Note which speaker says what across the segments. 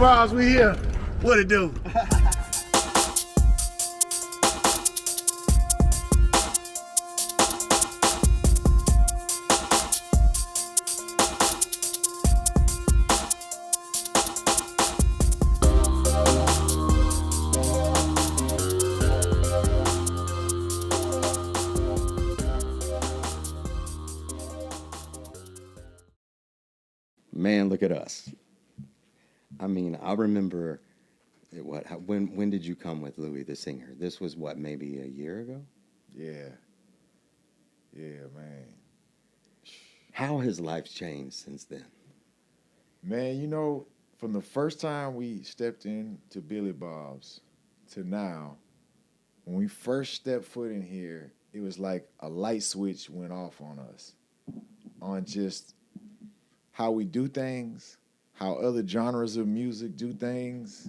Speaker 1: Bobs, we here. What it do?
Speaker 2: Man, look at us. I mean, I remember when did you come with Louis the singer? This was what, maybe a year ago?
Speaker 3: Yeah. Yeah, man.
Speaker 2: How has life changed since then?
Speaker 3: Man, you know, from the first time we stepped into Billy Bob's to now, when we first stepped foot in here, it was like a light switch went off on us on just how we do things, how other genres of music do things,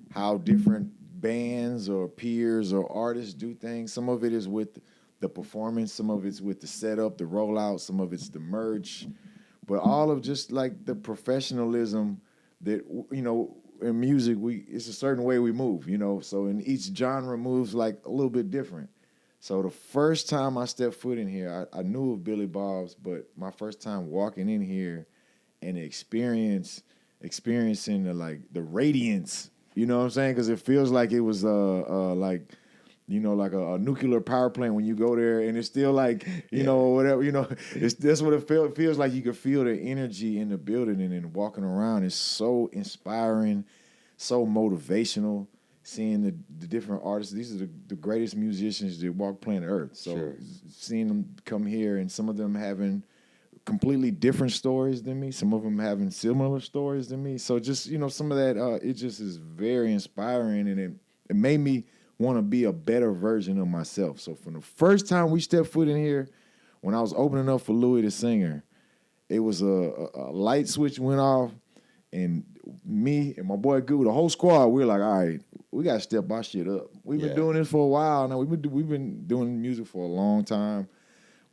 Speaker 3: how different bands or peers or artists do things. Some of it is with the performance, some of it's with the setup, the rollout, some of it's the merch, but all of just like the professionalism that, you know, in music, it's a certain way we move, you know, so in each genre moves like a little bit different. So the first time I stepped foot in here, I knew of Billy Bob's, but my first time walking in here and experiencing the radiance, you know what I'm saying? Because it feels like it was like, you know, like a nuclear power plant when you go there, and it's still like, you know, whatever, you know, that's what it feels like. You can feel the energy in the building, and then walking around is so inspiring, so motivational. Seeing the different artists, these are the greatest musicians that walk planet Earth. So seeing them come here, and some of them having completely different stories than me, some of them having similar stories than me. So just, you know, some of that, it just is very inspiring, and it made me want to be a better version of myself. So from the first time we stepped foot in here, when I was opening up for Louis the singer, it was a light switch went off, and me and my boy Goo, the whole squad, we were like, all right, we got to step our shit up. We've been doing this for a while now. We've been doing music for a long time,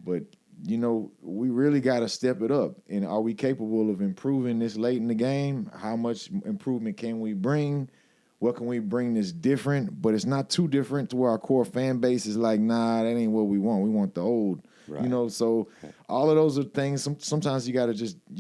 Speaker 3: but you know, we really got to step it up. And are we capable of improving this late in the game? How much improvement can we bring? What can we bring that's different? But it's not too different to where our core fan base is like, nah, that ain't what we want. We want the old, you know? So all of those are things. Sometimes you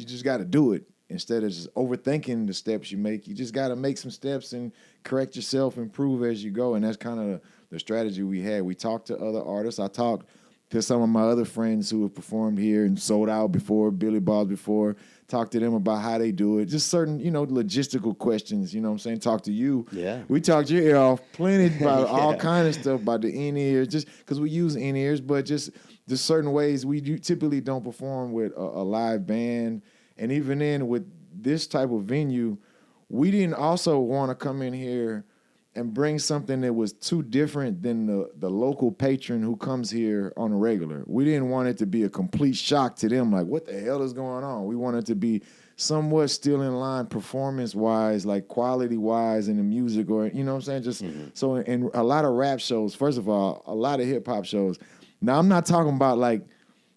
Speaker 3: just got to do it instead of just overthinking the steps you make. You just got to make some steps and correct yourself, improve as you go. And that's kind of the strategy we had. We talked to other artists. I talked to some of my other friends who have performed here and sold out before, Billy Bob's before, talk to them about how they do it. Just certain, you know, logistical questions, you know what I'm saying? Talk to you.
Speaker 2: Yeah.
Speaker 3: We talked your ear off plenty about all kind of stuff, about the in-ears, just because we use in-ears, but just certain ways we typically don't perform with a live band. And even then, with this type of venue, we didn't also want to come in here and bring something that was too different than the local patron who comes here on a regular. We didn't want it to be a complete shock to them, like, what the hell is going on? We wanted it to be somewhat still in line performance-wise, like quality-wise in the music, or, you know what I'm saying? Just so in a lot of rap shows, first of all, a lot of hip-hop shows. Now, I'm not talking about, like,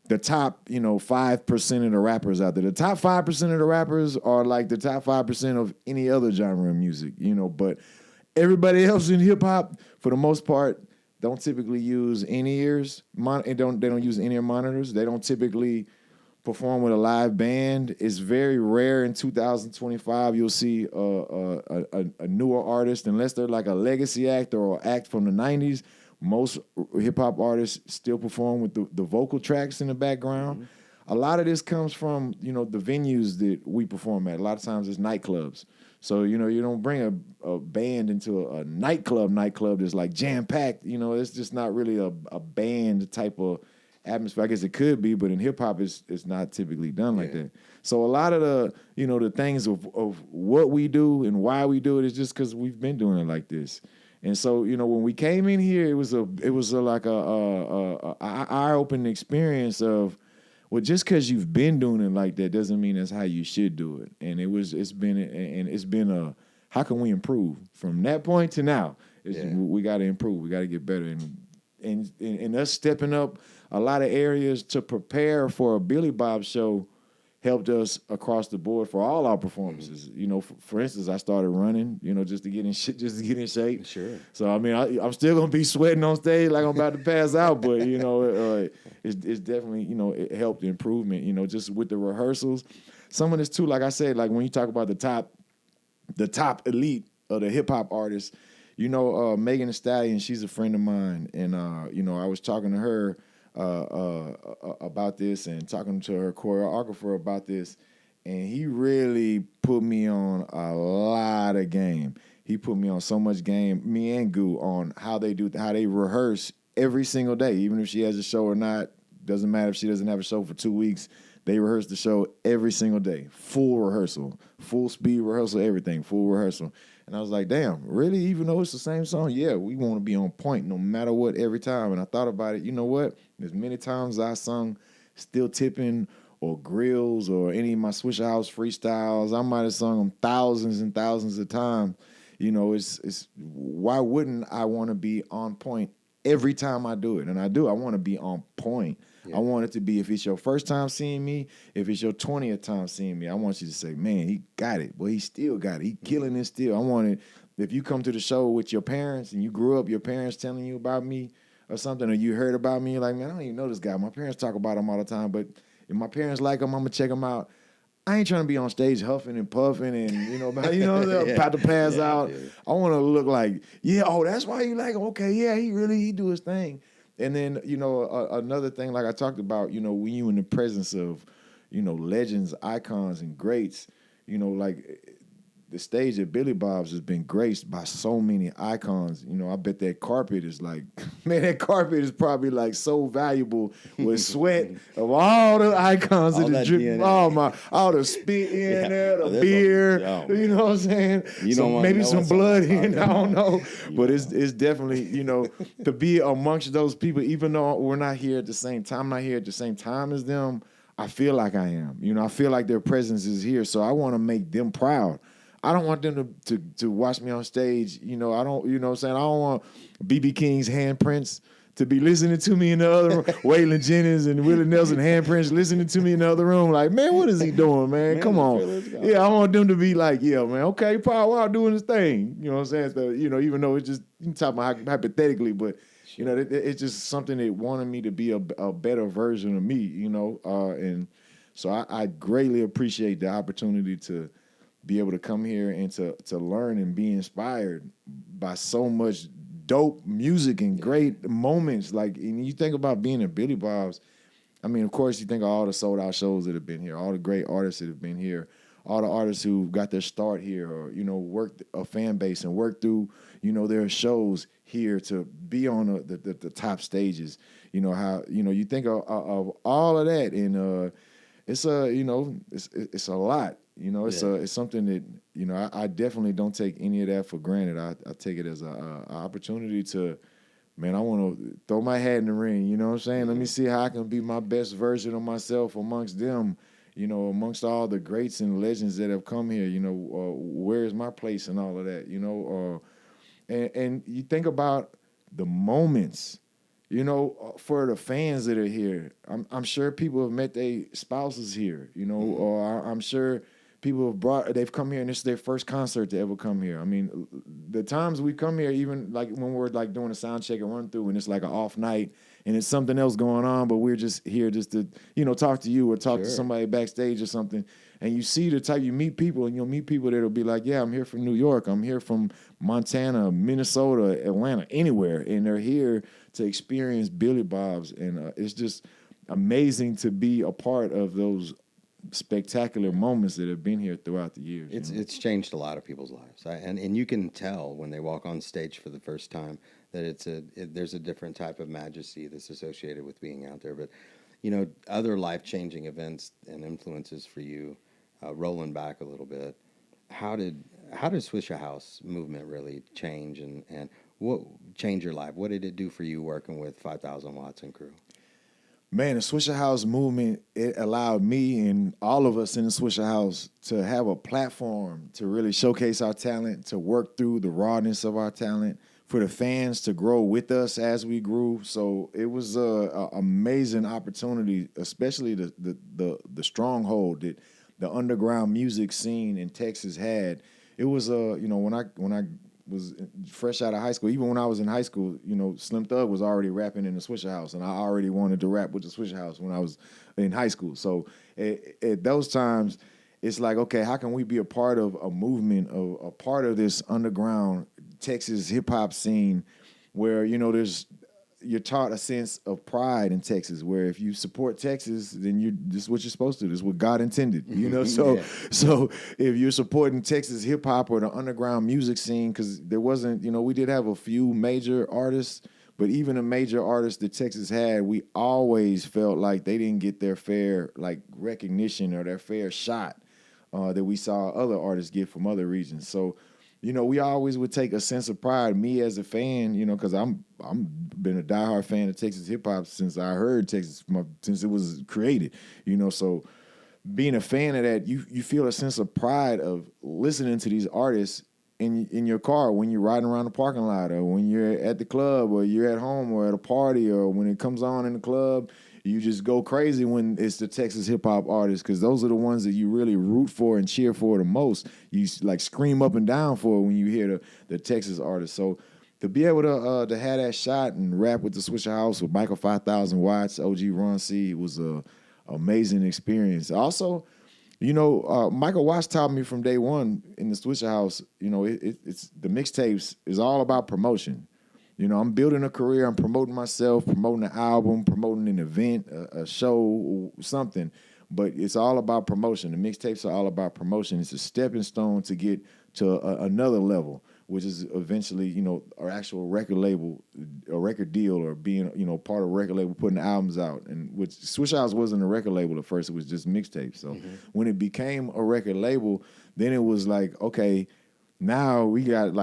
Speaker 3: the top, you know, 5% of the rappers out there. The top 5% of the rappers are like the top 5% of any other genre of music, you know, but everybody else in hip hop, for the most part, don't typically use in-ears. They don't use in-ear monitors. They don't typically perform with a live band. It's very rare in 2025 you'll see a newer artist, unless they're like a legacy act or an act from the 90s. Most hip hop artists still perform with the vocal tracks in the background. A lot of this comes from, you know, the venues that we perform at. A lot of times it's nightclubs. So, you know, you don't bring a band into a nightclub that's like jam-packed. You know, it's just not really a band type of atmosphere. I guess it could be, but in hip-hop, it's not typically done like that. So a lot of the, you know, the things of what we do and why we do it is just because we've been doing it like this. And so, you know, when we came in here, it was like a eye-opening experience of, well, just because you've been doing it like that doesn't mean that's how you should do it. And it's been a how can we improve from that point to now? We got to improve. We got to get better. And us stepping up a lot of areas to prepare for a Billy Bob show helped us across the board for all our performances. You know, for instance, I started running, you know, just to get in shape.
Speaker 2: Sure.
Speaker 3: So I mean, I'm still gonna be sweating on stage like I'm about to pass out, but you know, it's definitely, you know, it helped the improvement. You know, just with the rehearsals, some of this too. Like I said, like when you talk about the top elite of the hip hop artists, you know, Megan Thee Stallion, she's a friend of mine, and you know, I was talking to her about this and talking to her choreographer about this, and he really put me on a lot of game. He put me on so much game, me and Goo, on how they rehearse every single day, even if she has a show or not. Doesn't matter if she doesn't have a show for 2 weeks. They rehearse the show every single day, full rehearsal, full speed rehearsal, everything, full rehearsal. And I was like, damn, really? Even though it's the same song? Yeah, we want to be on point no matter what every time. And I thought about it, you know what? As many times I sung Still Tipping or Grills or any of my Swisher House freestyles, I might have sung them thousands and thousands of times. You know, it's why wouldn't I want to be on point every time I do it? And I do. I want to be on point. Yeah. I want it to be, if it's your first time seeing me, if it's your 20th time seeing me, I want you to say, man, he got it. Well, he still got it. He killing it still. I want it. If you come to the show with your parents and you grew up, your parents telling you about me or something, or you heard about me, you're like, man, I don't even know this guy. My parents talk about him all the time, but if my parents like him, I'm going to check him out. I ain't trying to be on stage huffing and puffing and, about to pass out. Dude. I want to look like, that's why you like him. Okay, yeah, he do his thing. And then, another thing, like I talked about, when you in the presence of, legends, icons, and greats, like the stage at Billy Bob's has been graced by so many icons. I bet that carpet is like, man, that carpet is probably like so valuable with sweat of all the icons of the drip, all the spit in there, the beer, you know what I'm saying? Maybe some blood in, I don't know. But it's definitely, to be amongst those people, even though we're not here at the same time, I'm not here at the same time as them, I feel like I am. I feel like their presence is here. So I want to make them proud. I don't want them to watch me on stage. I don't, what I'm saying? I don't want B.B. King's handprints to be listening to me in the other room. Waylon Jennings and Willie Nelson handprints listening to me in the other room. Like, man, what is he doing, man? Come on. Yeah, I want them to be like, yeah, man, okay, Paul Wall doing his thing. You know what I'm saying? So, even though it's just, you can talk about hypothetically, but, it's just something that wanted me to be a better version of me, and so I greatly appreciate the opportunity to be able to come here and to learn and be inspired by so much dope music and great moments. Like, and you think about being at Billy Bob's, I mean, of course, you think of all the sold out shows that have been here, all the great artists that have been here, all the artists who got their start here or, worked a fan base and worked through, their shows here to be on the top stages. How, you think of all of that, and it's a lot. It's something that, I definitely don't take any of that for granted. I take it as a opportunity to, man, I want to throw my hat in the ring. You know what I'm saying? Mm-hmm. Let me see how I can be my best version of myself amongst them, amongst all the greats and legends that have come here. Where is my place and all of that, and you think about the moments, for the fans that are here. I'm sure people have met their spouses here, or I'm sure people they've come here and this is their first concert to ever come here. I mean, the times we come here, even like when we're like doing a sound check and run through and it's like an off night and it's something else going on, but we're just here just to, talk to you or talk to somebody backstage or something. And you see you meet people and you'll meet people that'll be like, yeah, I'm here from New York. I'm here from Montana, Minnesota, Atlanta, anywhere. And they're here to experience Billy Bob's. And it's just amazing to be a part of those spectacular moments that have been here throughout the years.
Speaker 2: It's changed a lot of people's lives, and you can tell when they walk on stage for the first time that there's a different type of majesty that's associated with being out there. But other life-changing events and influences for you, rolling back a little bit, how did Swisher House movement really change and what changed your life? What did it do for you working with 5,000 Watts and crew?
Speaker 3: Man, the Swisher House movement, it allowed me and all of us in the Swisher House to have a platform to really showcase our talent, to work through the rawness of our talent, for the fans to grow with us as we grew. So it was a amazing opportunity, especially the stronghold that the underground music scene in Texas had. It was when I was fresh out of high school, even when I was in high school, Slim Thug was already rapping in the Swisher House, and I already wanted to rap with the Swisher House when I was in high school. So at those times, it's like, okay, how can we be a part of a movement, a part of this underground Texas hip hop scene where, you're taught a sense of pride in Texas, where if you support Texas, then this is what you're supposed to do. This is what God intended, So,
Speaker 2: Yeah.
Speaker 3: so if you're supporting Texas hip hop or the underground music scene, because there wasn't, we did have a few major artists, but even the major artists that Texas had, we always felt like they didn't get their fair recognition or their fair shot that we saw other artists get from other regions. So, we always would take a sense of pride. Me as a fan, because I'm been a diehard fan of Texas hip hop since I heard Texas, since it was created. So being a fan of that, you feel a sense of pride of listening to these artists in your car when you're riding around the parking lot, or when you're at the club, or you're at home, or at a party, or when it comes on in the club. You just go crazy when it's the Texas hip hop artists, because those are the ones that you really root for and cheer for the most. You scream up and down for when you hear the Texas artists. So to be able to have that shot and rap with the Swisher House with Michael 5000 Watts, OG Ron C, was a amazing experience. Also, Michael Watts taught me from day one in the Swisher House. It's the mixtapes is all about promotion. I'm building a career. I'm promoting myself, promoting an album, promoting an event, a show, something. But it's all about promotion. The mixtapes are all about promotion. It's a stepping stone to get to another level, which is eventually, our actual record label, a record deal, or being, part of a record label, putting albums out. And which Swish House wasn't a record label at first. It was just mixtapes. So when it became a record label, then it was like, okay, now we got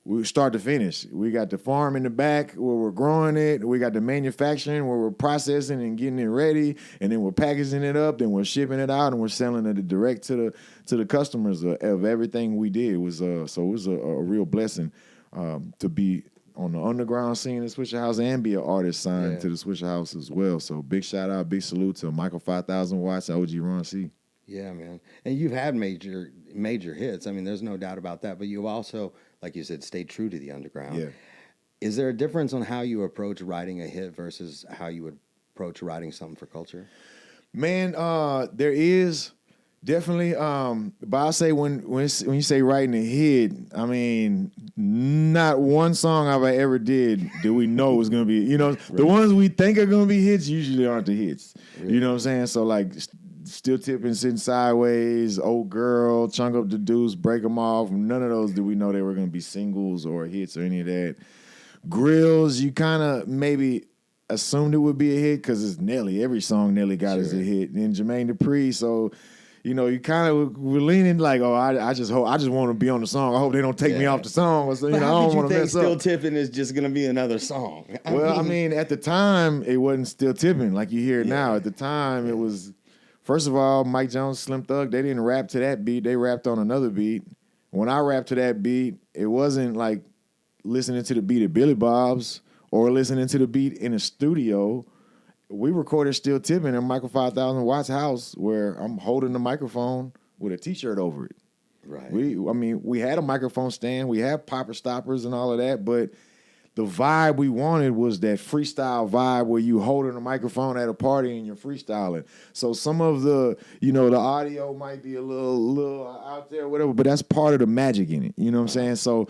Speaker 3: we start to finish. We got the farm in the back where we're growing it. We got the manufacturing where we're processing and getting it ready, and then we're packaging it up. Then we're shipping it out, and we're selling it direct to the customers of everything we did. It was so it was a real blessing to be on the underground scene at Swisher House and be an artist signed to the Swisher House as well. So big shout out, big salute to Michael 5000 Watts, OG Ron C.
Speaker 2: Yeah, man. And you've had major hits. I mean, there's no doubt about that. But you've also, like you said, stayed true to the underground.
Speaker 3: Yeah.
Speaker 2: Is there a difference on how you approach writing a hit versus how you would approach writing something for culture?
Speaker 3: Man, there is definitely. But I say when you say writing a hit, I mean, not one song I've ever did do we know is gonna be. Right. The ones we think are gonna be hits usually aren't the hits. Really? You know what I'm saying? So Still Tipping, Sitting Sideways, Old Girl, Chunk Up the Deuce, Break 'Em Off. None of those did we know they were going to be singles or hits or any of that. Grills, you kind of maybe assumed it would be a hit because it's Nelly. Every song Nelly got is a hit. And Jermaine Dupri, so you kind of were leaning like, oh, I just want to be on the song. I hope they don't take me off the song. So,
Speaker 2: but
Speaker 3: I don't want to mess
Speaker 2: Still
Speaker 3: up.
Speaker 2: Tipping is just going to be another song?
Speaker 3: I mean, at the time, it wasn't Still Tipping like you hear it now. At the time, it was. First of all, Mike Jones, Slim Thug, they didn't rap to that beat. They rapped on another beat. When I rapped to that beat, it wasn't like listening to the beat at Billy Bob's or listening to the beat in a studio. We recorded Still Tipping in Michael 5000 Watts' house where I'm holding the microphone with a T-shirt over it.
Speaker 2: Right.
Speaker 3: We had a microphone stand. We had popper stoppers and all of that, but the vibe we wanted was that freestyle vibe where you holding a microphone at a party and you're freestyling. So some of the, the audio might be a little out there, whatever, but that's part of the magic in it. You know what I'm saying? So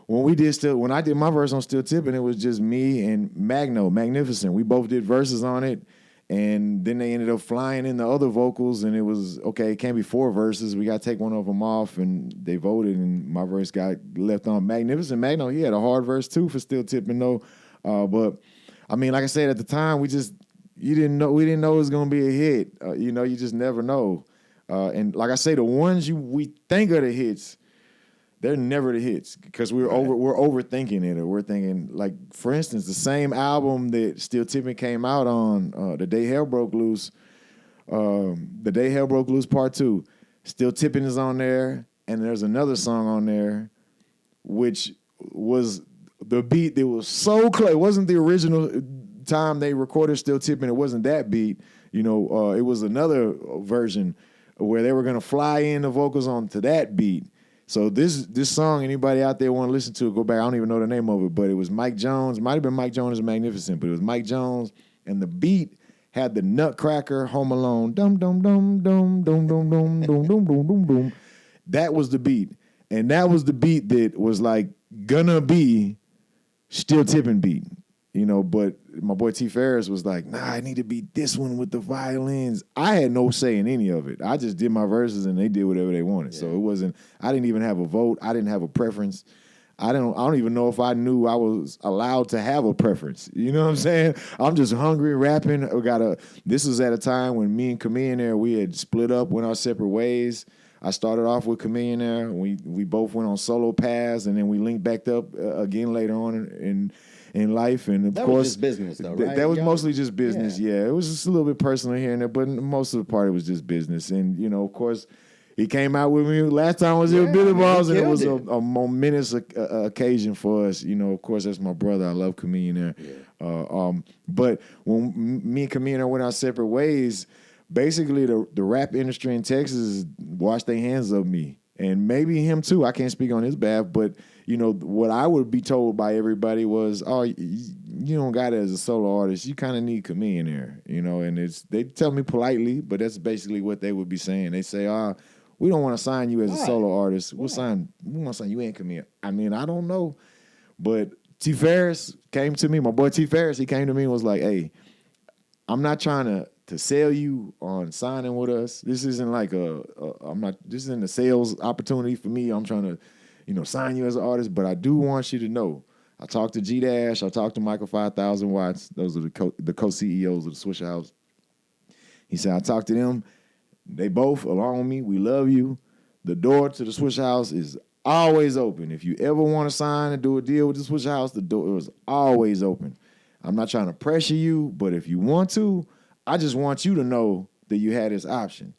Speaker 3: when I did my verse on Still Tipping, it was just me and Magnificent. We both did verses on it. And then they ended up flying in the other vocals, and it was, okay, it can't be 4 verses. We got to take one of them off, and they voted, and my verse got left on. Magnificent Magno, he had a hard verse, too, for Still Tipping, though. But, I mean, like I said, at the time, we didn't know it was going to be a hit. You just never know. And like I say, the ones we think are the hits, they're never the hits because we're overthinking it, or we're thinking, like, for instance, the same album that Still Tipping came out on, The Day Hell Broke Loose, The Day Hell Broke Loose Part 2, Still Tipping is on there, and there's another song on there which was the beat that was so close. It wasn't the original time they recorded Still Tipping. It wasn't that beat. You know, it was another version where they were going to fly in the vocals onto that beat. So this song, anybody out there want to listen to it, go back. I don't even know the name of it, but it was Mike Jones. It might have been Mike Jones' Magnificent, but it was Mike Jones, and the beat had the Nutcracker Home Alone. Dum dum dum dum dum dum dum dum dum dum dum dum. That was the beat. And that was the beat that was like gonna be Still Tipping beat. You know, but my boy T. Ferris was like, nah, I need to beat this one with the violins. I had no say in any of it. I just did my verses and they did whatever they wanted. Yeah. So it wasn't, I didn't even have a vote. I didn't have a preference. I don't even know if I knew I was allowed to have a preference. You know what I'm saying? I'm just hungry, rapping. This was at a time when me and Chameleon there, we had split up, went our separate ways. I started off with Chameleon there. We both went on solo paths, and then we linked back up again later on in life. And of
Speaker 2: that
Speaker 3: course,
Speaker 2: was just business, though, right?
Speaker 3: That was mostly just business. Yeah, it was just a little bit personal here and there, but most of the part it was just business. And you know, of course, he came out with me last time I was here with Billy Balls, and it was a momentous occasion for us. You know, of course, that's my brother. I love Chameleon there. Yeah. But when me and Chameleon went our separate ways, basically the rap industry in Texas washed their hands of me. And maybe him too. I can't speak on his behalf, but you know what I would be told by everybody was, "Oh, you don't got it as a solo artist. You kind of need Chameleon there." You know, and they tell me politely, but that's basically what they would be saying. They say, we don't want to sign you as a solo artist. We want to sign you and Chameleon." I mean, I don't know, but T. Ferris came to me. My boy T. Ferris, he came to me and was like, "Hey, I'm not trying to sell you on signing with us. This isn't like this isn't a sales opportunity for me. I'm trying to, sign you as an artist, but I do want you to know, I talked to G Dash, I talked to Michael 5000 Watts. Those are the co-CEOs of the Swisher House. He said, I talked to them. They both, along with me, we love you. The door to the Swisher House is always open. If you ever want to sign and do a deal with the Swisher House, the door is always open. I'm not trying to pressure you, but if you want to, I just want you to know that you had this option.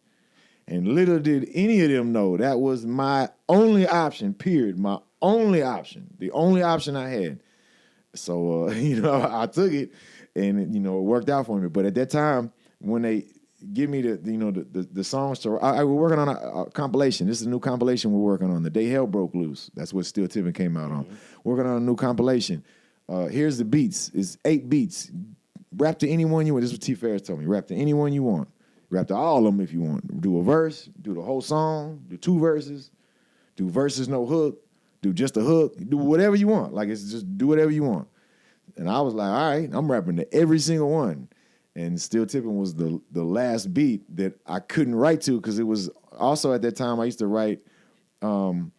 Speaker 3: And little did any of them know that was my only option, period. My only option. The only option I had. So, I took it and, it worked out for me. But at that time, when they give me the songs to, we're working on a compilation. This is a new compilation we're working on. The Day Hell Broke Loose. That's what Still Tipping came out on. Working on a new compilation. Here's the beats. It's 8 beats. Rap to anyone you want. This is what T. Ferris told me. Rap to anyone you want. Rap to all of them if you want. Do a verse. Do the whole song. Do 2 verses. Do verses, no hook. Do just a hook. Do whatever you want. Like, it's just do whatever you want. And I was like, all right, I'm rapping to every single one. And Still Tipping was the last beat that I couldn't write to because it was also at that time I used to write on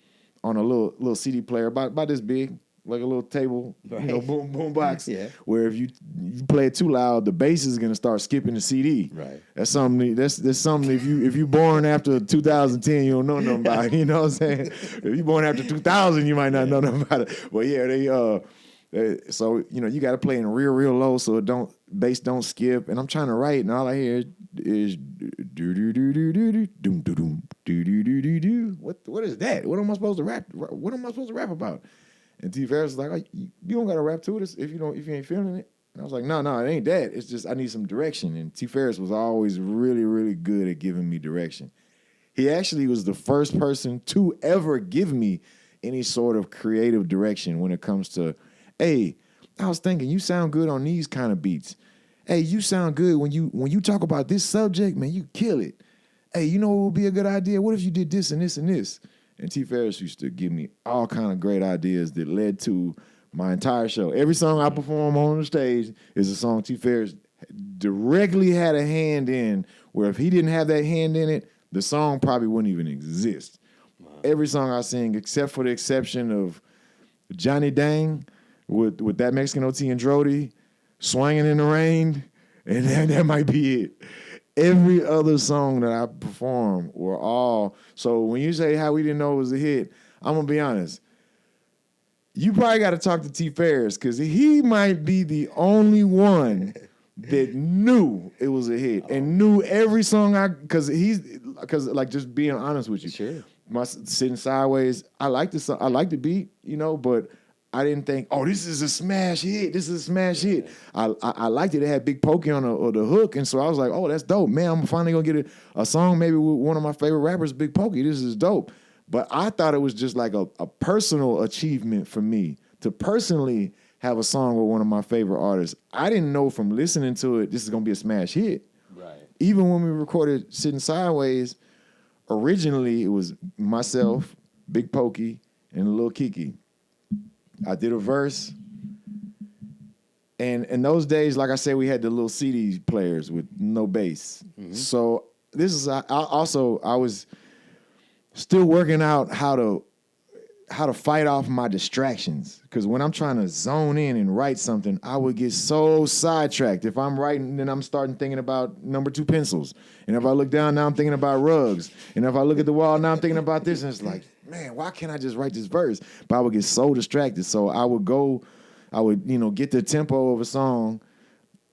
Speaker 3: a little CD player about this big. Like a little table,
Speaker 2: right.
Speaker 3: boom box,
Speaker 2: yeah.
Speaker 3: Where if you play it too loud, the bass is gonna start skipping the CD.
Speaker 2: Right.
Speaker 3: That's something. That's something. If you born after 2010, you don't know nothing about it. You know what I'm saying? If you born after 2000, you might not know nothing about it. But yeah, so you got to play in real low so bass don't skip. And I'm trying to write, and all I hear is do do do do do do do do do do do do. What is that? What am I supposed to rap? What am I supposed to rap about? And T. Ferris was like, you don't got to rap to this if you ain't feeling it. And I was like, no, it ain't that. It's just I need some direction. And T. Ferris was always really, really good at giving me direction. He actually was the first person to ever give me any sort of creative direction when it comes to, hey, I was thinking you sound good on these kind of beats. Hey, you sound good when you talk about this subject, man, you kill it. Hey, you know what would be a good idea? What if you did this and this and this? And T. Ferris used to give me all kind of great ideas that led to my entire show. Every song I perform on the stage is a song T. Ferris directly had a hand in, where if he didn't have that hand in it, the song probably wouldn't even exist. Wow. Every song I sing, except for the exception of Johnny Dang with that Mexican OT and Drody, Swinging in the Rain, and that might be it. Every other song that I performed were all. So when you say how we didn't know it was a hit, I'm going to be honest. You probably got to talk to T. Ferris because he might be the only one that knew it was a hit and knew every song because just being honest with you.
Speaker 2: Sure.
Speaker 3: My Sitting Sideways, I like the song, I like the beat, but I didn't think, oh, this is a smash hit. This is a smash hit. I liked it. It had Big Pokey on the hook, and so I was like, oh, that's dope, man. I'm finally gonna get a song maybe with one of my favorite rappers, Big Pokey. This is dope. But I thought it was just like a personal achievement for me to personally have a song with one of my favorite artists. I didn't know from listening to it this is gonna be a smash hit.
Speaker 2: Right.
Speaker 3: Even when we recorded Sitting Sideways, originally it was myself, Big Pokey, and Lil Kiki. I did a verse, and in those days, like I said, we had the little CD players with no bass. Mm-hmm. So this is I was still working out how to fight off my distractions, because when I'm trying to zone in and write something, I would get so sidetracked. If I'm writing, then I'm starting thinking about number 2 pencils, and if I look down, now I'm thinking about rugs, and if I look at the wall, now I'm thinking about this, and it's like, man, why can't I just write this verse? But I would get so distracted. So I would get the tempo of a song,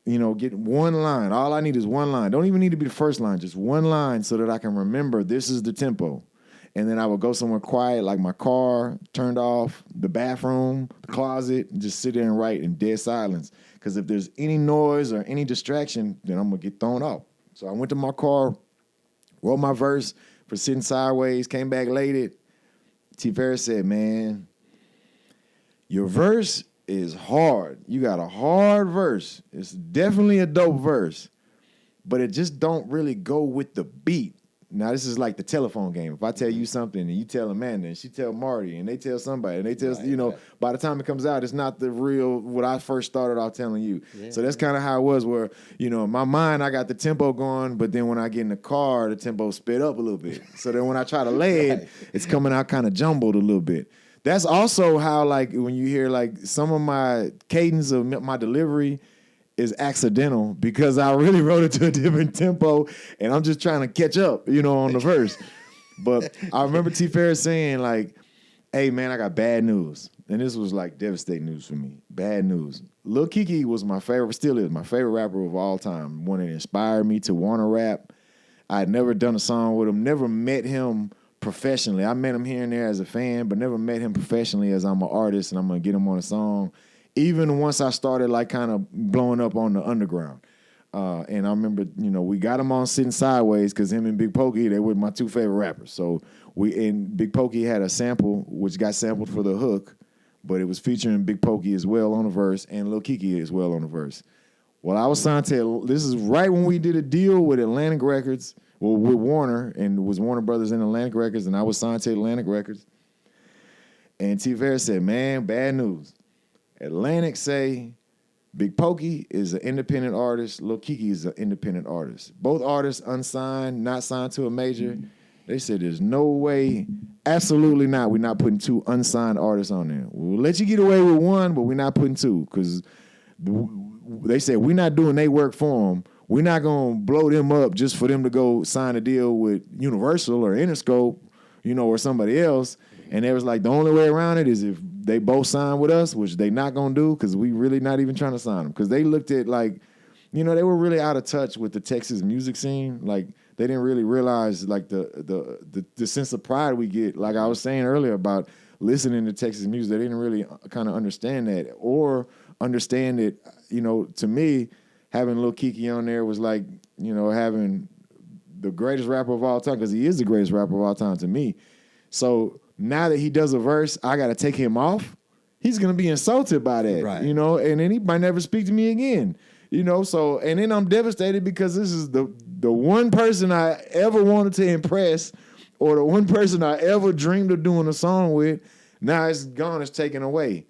Speaker 3: get one line. All I need is one line. Don't even need to be the first line, just one line so that I can remember this is the tempo. And then I would go somewhere quiet, like my car, turned off, the bathroom, the closet, and just sit there and write in dead silence. Because if there's any noise or any distraction, then I'm going to get thrown off. So I went to my car, wrote my verse for Sitting Sideways, came back, laid it. T. Ferris said, man, your verse is hard. You got a hard verse. It's definitely a dope verse, but it just don't really go with the beat. Now, this is like the telephone game. If I tell you something and you tell Amanda and she tell Marty and they tell somebody and they tell, by the time it comes out, it's not the real, what I first started off telling you. Yeah. So that's kind of how it was where, in my mind, I got the tempo going, but then when I get in the car, the tempo sped up a little bit. So then when I try to lay it, it's coming out kind of jumbled a little bit. That's also how, like, when you hear, like, some of my cadence of my delivery is accidental because I really wrote it to a different tempo and I'm just trying to catch up, on the verse. But I remember T. Ferris saying, like, hey, man, I got bad news. And this was, like, devastating news for me. Bad news. Lil Kiki was my favorite, still is my favorite rapper of all time. One that inspired me to want to rap. I had never done a song with him, never met him professionally. I met him here and there as a fan, but never met him professionally as I'm an artist and I'm going to get him on a song. Even once I started, like, kind of blowing up on the underground. And I remember, we got him on Sitting Sideways because him and Big Pokey, they were my 2 favorite rappers. So Big Pokey had a sample, which got sampled for the hook, but it was featuring Big Pokey as well on the verse and Lil Kiki as well on the verse. Well, I was signed to, this is right when we did a deal with Atlantic Records, with Warner, and it was Warner Brothers and Atlantic Records, and I was signed to Atlantic Records. And T. Ferris said, man, bad news. Atlantic say Big Pokey is an independent artist. Lil Kiki is an independent artist. Both artists unsigned, not signed to a major. They said there's no way, absolutely not. We're not putting 2 unsigned artists on there. We'll let you get away with 1, but we're not putting 2 because they said we're not doing their work for them. We're not going to blow them up just for them to go sign a deal with Universal or Interscope, or somebody else. And they was like, the only way around it is if they both sign with us, which they not going to do because we really not even trying to sign them. Because they looked at, like, they were really out of touch with the Texas music scene. Like, they didn't really realize, like, the sense of pride we get. Like I was saying earlier about listening to Texas music, they didn't really kind of understand that or understand it. To me, having Lil Kiki on there was like, having the greatest rapper of all time, because he is the greatest rapper of all time to me. So now that he does a verse, I got to take him off. He's going to be insulted by that,
Speaker 2: right.
Speaker 3: And then he might never speak to me again, So, and then I'm devastated because this is the one person I ever wanted to impress, or the one person I ever dreamed of doing a song with. Now it's gone, it's taken away.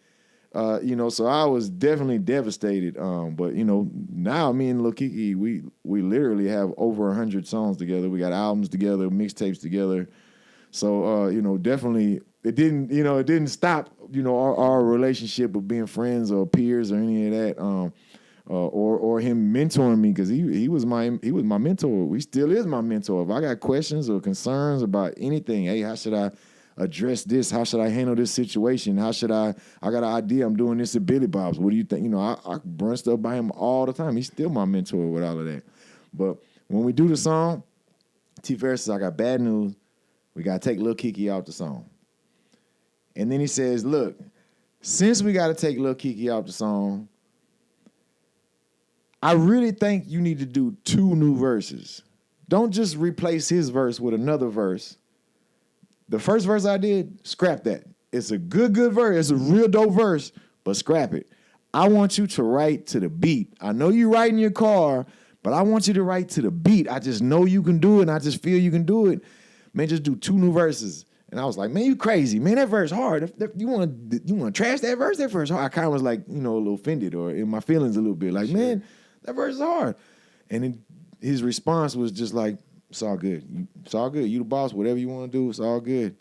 Speaker 3: So I was definitely devastated. But now me and Lil Kiki, we literally have over 100 songs together. We got albums together, mixtapes together. So definitely it didn't stop our relationship of being friends or peers or any of that. Or him mentoring me, because he was my mentor. He still is my mentor. If I got questions or concerns about anything, hey, how should I address this? How should I handle this situation? How should I got an idea. I'm doing this at Billy Bob's. What do you think? I run stuff by him all the time. He's still my mentor with all of that. But when we do the song, T. Ferris says, I got bad news. We got to take Lil Kiki out the song. And then he says, look, since we got to take Lil Kiki out the song, I really think you need to do 2 new verses. Don't just replace his verse with another verse. The first verse I did, scrap that. It's a good verse. It's a real dope verse, but scrap it. I want you to write to the beat. I know you write in your car, but I want you to write to the beat. I just know you can do it, and I just feel you can do it. Man, just do 2 new verses. And I was like, man, you crazy. Man, that verse hard. You want to trash that verse? That verse hard. I kind of was like, a little offended or in my feelings a little bit. Like, man, that verse is hard. And then his response was just like, it's all good. It's all good. You the boss. Whatever you want to do, it's all good.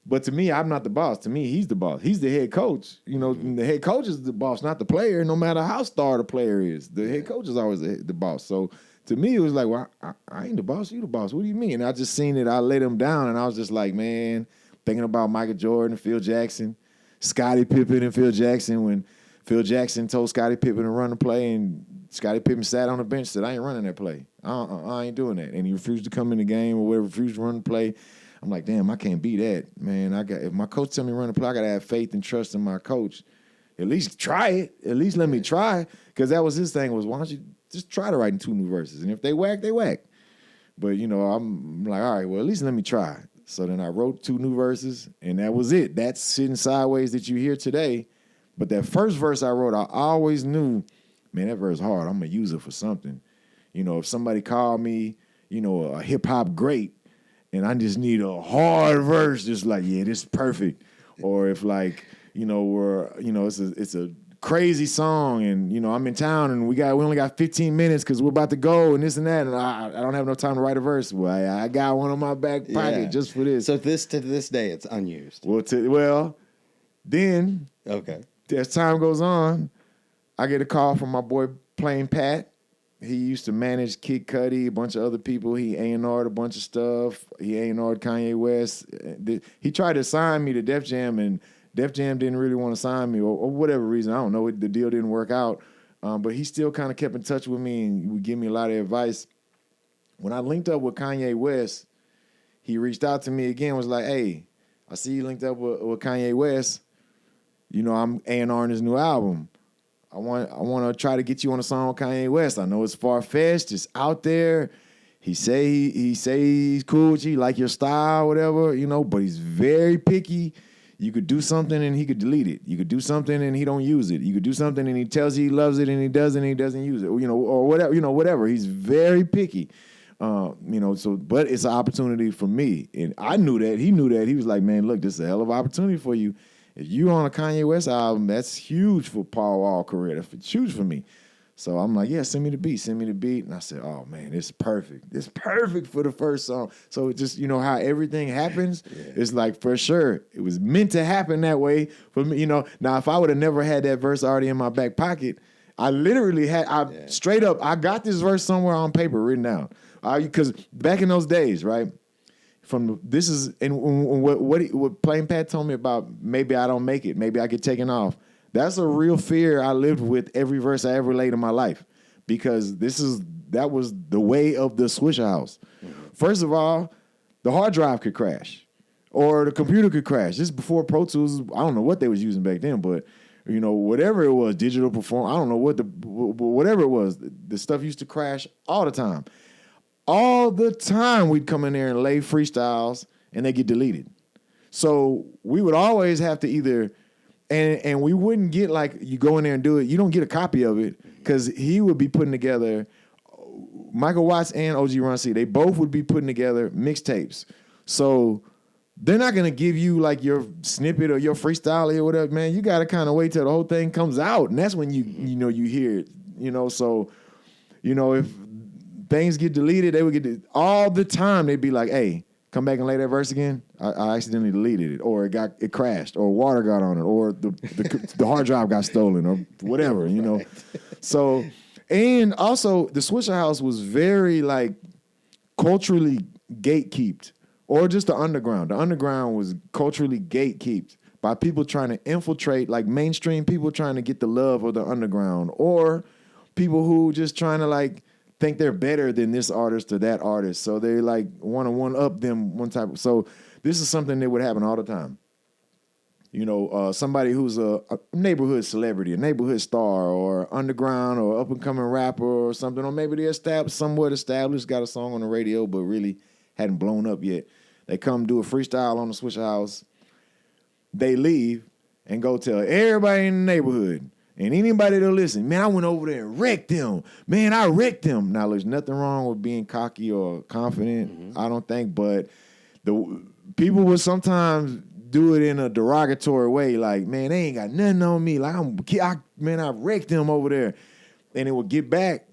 Speaker 3: But to me, I'm not the boss. To me, he's the boss. He's the head coach. The head coach is the boss, not the player, no matter how star the player is. The head coach is always the boss. So to me, it was like, well, I ain't the boss. You the boss. What do you mean? And I just seen it. I let him down, and I was just like, man, thinking about Michael Jordan and Phil Jackson, Scottie Pippen and Phil Jackson, when Phil Jackson told Scottie Pippen to run the play, and Scottie Pippen sat on the bench and said, I ain't running that play. I ain't doing that. And he refused to come in the game or whatever, refused to run the play. I'm like, damn, I can't be that, man. If my coach tell me to run the play, I got to have faith and trust in my coach. At least try it. At least let me try. Because that was his thing was, why don't you just try to write in 2 new verses? And if they whack, they whack. But, I'm like, all right, well, at least let me try. So then I wrote 2 new verses, and that was it. That's Sitting Sideways that you hear today. But that first verse I wrote, I always knew, man, that verse hard. I'm going to use it for something. If somebody called me, a hip-hop great, and I just need a hard verse, just like, yeah, this is perfect. Or if it's a crazy song, and I'm in town, and we only got 15 minutes because we're about to go, and this and that, and I don't have no time to write a verse. Well, I got one on my back pocket just for this.
Speaker 2: So to this day, it's unused.
Speaker 3: Well, then
Speaker 2: okay,
Speaker 3: as time goes on, I get a call from my boy Plain Pat. He used to manage Kid Cudi, a bunch of other people. He A&R'd a bunch of stuff. He A&R'd Kanye West. He tried to sign me to Def Jam, and Def Jam didn't really want to sign me or whatever reason. I don't know. The deal didn't work out. But he still kind of kept in touch with me and would give me a lot of advice. When I linked up with Kanye West, he reached out to me again, was like, hey, I see you linked up with Kanye West. I'm A&R'ing his new album. I want to try to get you on a song with Kanye West. I know it's far-fetched. It's out there. He say he's cool with you, like your style, whatever, but he's very picky. You could do something and he could delete it. You could do something and he don't use it. You could do something and he tells you he loves it and he doesn't use it. Or whatever. He's very picky. But it's an opportunity for me. And I knew that. He knew that. He was like, man, look, this is a hell of an opportunity for you. If you on a Kanye West album, that's huge for Paul Wall career. That's huge for me. So I'm like, yeah, send me the beat. And I said, oh, man, it's perfect. It's perfect for the first song. So it just, how everything happens, it's like, for sure, it was meant to happen that way for me. Now, if I would have never had that verse already in my back pocket, I literally straight up, I got this verse somewhere on paper written down. Because back in those days, right? What Plain Pat told me about maybe I don't make it, maybe I get taken off. That's a real fear I lived with every verse I ever laid in my life, because that was the way of the Swisher House. Mm-hmm. First of all, the hard drive could crash, or the computer could crash. This is before Pro Tools. I don't know what they was using back then, but whatever it was, digital perform. I don't know whatever it was. The stuff used to crash all the time. All the time we'd come in there and lay freestyles and they get deleted. So we would always have to either, and we wouldn't get like, you go in there and do it, you don't get a copy of it, because he would be putting together, Michael Watts and OG Ron C, they both would be putting together mixtapes. So they're not going to give you like your snippet or your freestyle or whatever, man. You got to kind of wait till the whole thing comes out, and that's when you hear it, so, if things get deleted, they would get all the time. They'd be like, hey, come back and lay that verse again. I accidentally deleted it, or it crashed, or water got on it, or the hard drive got stolen, or whatever, Right. So, and also the Swisher House was very like culturally gatekept, or just the underground. The underground was culturally gatekept by people trying to infiltrate, like mainstream people trying to get the love of the underground, or people who just trying to like think they're better than this artist or that artist. So they like want to one up them one type. So this is something that would happen all the time. somebody who's a neighborhood celebrity, a neighborhood star, or underground or up and coming rapper or something, or maybe they're somewhat established, got a song on the radio, but really hadn't blown up yet. They come do a freestyle on the Swisher House. They leave and go tell everybody in the neighborhood and anybody that'll listen, man, I went over there and wrecked them. Man, I wrecked them. Now, there's nothing wrong with being cocky or confident, I don't think, but the people will sometimes do it in a derogatory way, like, man, they ain't got nothing on me. Like, I wrecked them over there. And it will get back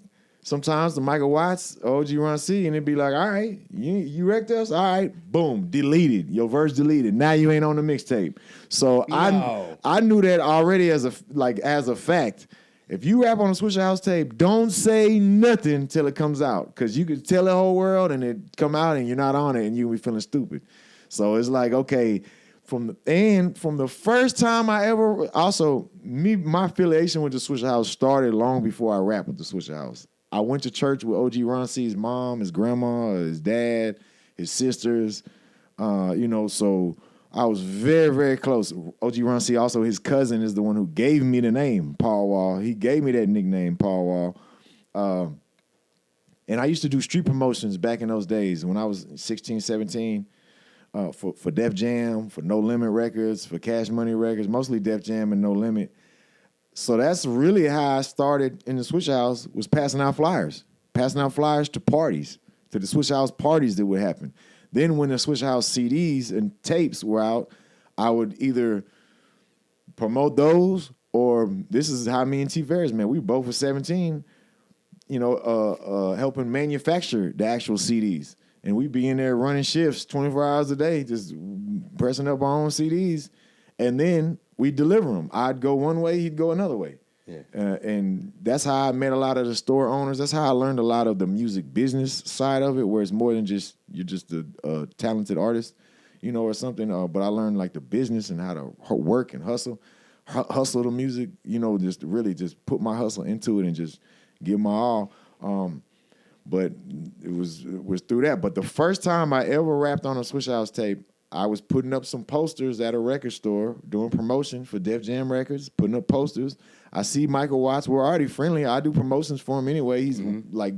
Speaker 3: sometimes to Michael Watts, OG Ron C, and it'd be like, all right, you wrecked us? All right, boom, deleted. Your verse deleted. Now you ain't on the mixtape. So I knew that already as a fact. If you rap on a Swisher House tape, don't say nothing till it comes out, because you could tell the whole world and it come out and you're not on it and you be feeling stupid. So it's like, okay, from the first time I ever, also, my affiliation with the Swisher House started long before I rapped with the Swisher House. I went to church with OG Ron C's mom, his grandma, his dad, his sisters, so I was very, very close. OG Ron C, also his cousin, is the one who gave me the name, Paul Wall. He gave me that nickname, Paul Wall. And I used to do street promotions back in those days when I was 16, 17. For Def Jam, for No Limit Records, for Cash Money Records, mostly Def Jam and No Limit. So that's really how I started in the Swisher House, was passing out flyers to parties, to the Swisher House parties that would happen. Then when the Swisher House CDs and tapes were out, I would either promote those, or this is how me and T. Ferris, man, we both were 17, helping manufacture the actual CDs. And we'd be in there running shifts 24 hours a day, just pressing up our own CDs. And then we'd deliver them. I'd go one way, he'd go another way. Yeah. And that's how I met a lot of the store owners. That's how I learned a lot of the music business side of it, where it's more than just, you're just a talented artist, or something. But I learned like the business and how to work and hustle the music, just really just put my hustle into it and just give my all. But it was through that. But the first time I ever rapped on a Swisher House tape, I was putting up some posters at a record store, doing promotion for Def Jam Records, putting up posters. I see Michael Watts. We're already friendly. I do promotions for him anyway. He's like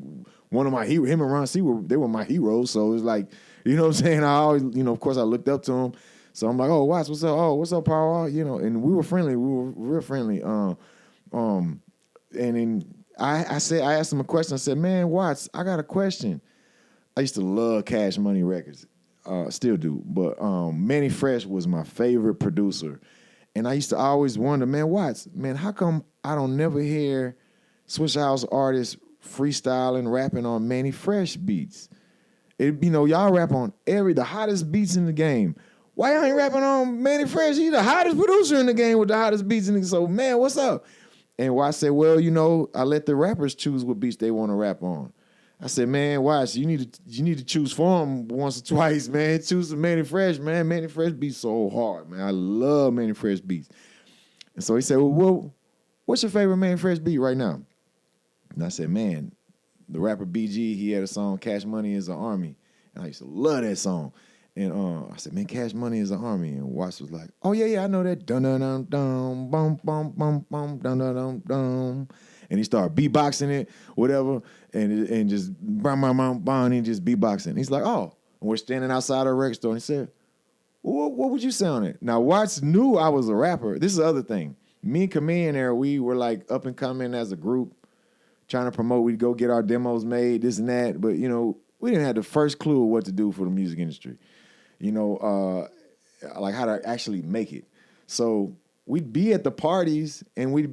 Speaker 3: one of my heroes. Him and Ron C, they were my heroes. So it was like, you know what I'm saying? I always, of course I looked up to him. So I'm like, oh, Watts, what's up? Oh, what's up, Power? And we were friendly. We were real friendly. And then I asked him a question. I said, man, Watts, I got a question. I used to love Cash Money Records. Still do. But Manny Fresh was my favorite producer. And I used to always wonder, man, Watts, man, how come I don't never hear Swisher House artists freestyling, rapping on Manny Fresh beats? Y'all rap on the hottest beats in the game. Why y'all ain't rapping on Manny Fresh? He's the hottest producer in the game with the hottest beats in the game. So, man, what's up? And Watts said, well, I let the rappers choose what beats they want to rap on. I said, man, Watts, you need to choose for them once or twice, man. Choose some Manny Fresh, man. Manny Fresh beats so hard, man. I love Manny Fresh beats. And so he said, well, what's your favorite Manny Fresh beat right now? And I said, man, the rapper BG, he had a song, Cash Money is an Army. And I used to love that song. And I said, man, Cash Money is an Army. And Watts was like, oh, yeah, I know that. Dun-dun-dun-dun, bum, bum, bum, bum, dun-dun-dun-dun. And he started beatboxing it, whatever, and just bam, bam, bam, bam, and he just beatboxing. He's like, oh. And we're standing outside a record store. And he said, what would you say on it? Now, Watts knew I was a rapper. This is the other thing. Me and Chameleon there, we were like up and coming as a group, trying to promote. We'd go get our demos made, this and that. But, we didn't have the first clue of what to do for the music industry. Like how to actually make it. So we'd be at the parties and we'd